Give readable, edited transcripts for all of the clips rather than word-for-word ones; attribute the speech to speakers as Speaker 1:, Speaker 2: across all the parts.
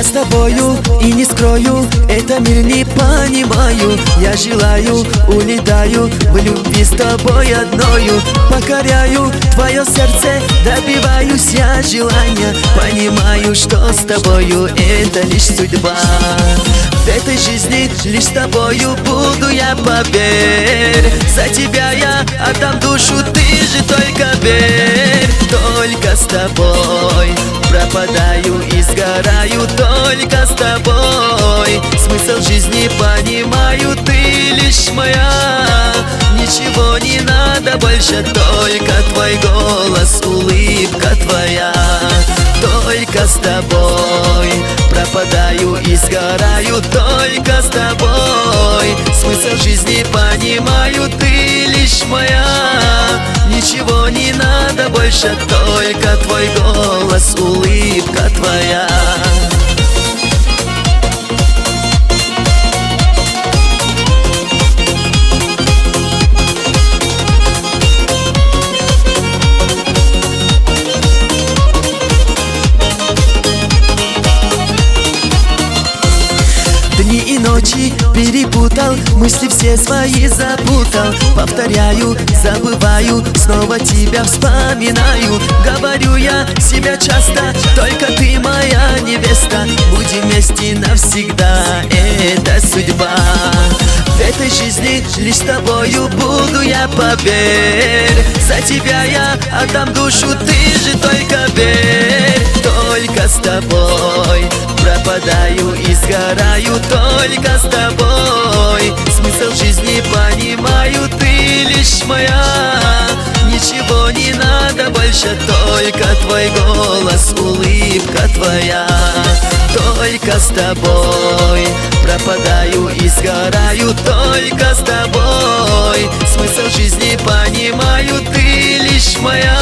Speaker 1: Я с тобою и не скрою, это мир не понимаю. Я желаю, улетаю в любви с тобой одною. Покоряю твое сердце, добиваюсь я желания. Понимаю, что с тобою это лишь судьба. В этой жизни лишь с тобою буду я, поверь. За тебя я отдам душу, ты же только верь. Только с тобой пропадаю и сгораю, только с тобой смысл жизни понимаю, ты лишь моя. Ничего не надо больше, только твой голос, улыбка твоя. Только с тобой пропадаю и сгораю, только с тобой смысл жизни понимаю, ты лишь моя. Ничего не надо больше, только твой голос, улыбка твоя. Дни и ночи перепутал, мысли все свои запутал. Повторяю, забываю, снова тебя вспоминаю. Говорю я себя часто, только ты моя невеста. Будем вместе навсегда, это судьба. В этой жизни лишь с тобою буду я, поверь. За тебя я отдам душу, ты же только верь. Только с тобой пропадаю и сгораю, только с тобой смысл жизни понимаю, ты лишь моя. Ничего не надо больше, только твой голос, улыбка твоя. Только с тобой пропадаю и сгораю, только с тобой смысл жизни понимаю, ты лишь моя.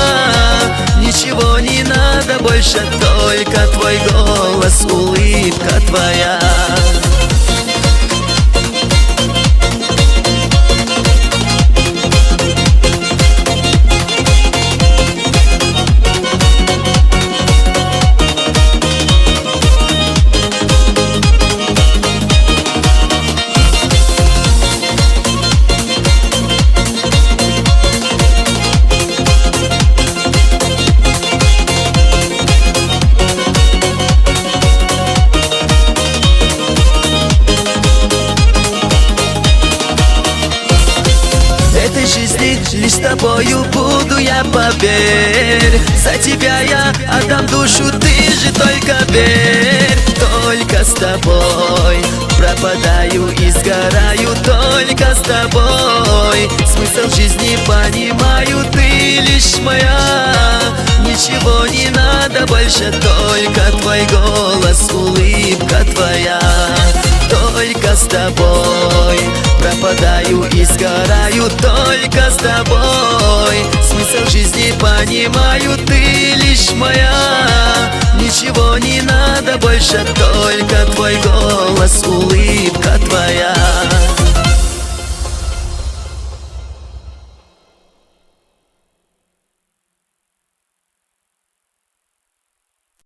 Speaker 1: Ничего не надо больше, только твой голос, улыбка твоя. Лишь с тобою буду я, поверь. За тебя я отдам душу, ты же только верь. Только с тобой пропадаю и сгораю, только с тобой смысл жизни понимаю, ты лишь моя. Ничего не надо больше, только твой голос, улыбка твоя. Только с тобой пропадаю и сгораю, только с тобой смысл жизни понимаю, ты лишь моя. Ничего не надо больше, только твой голос, улыбка твоя.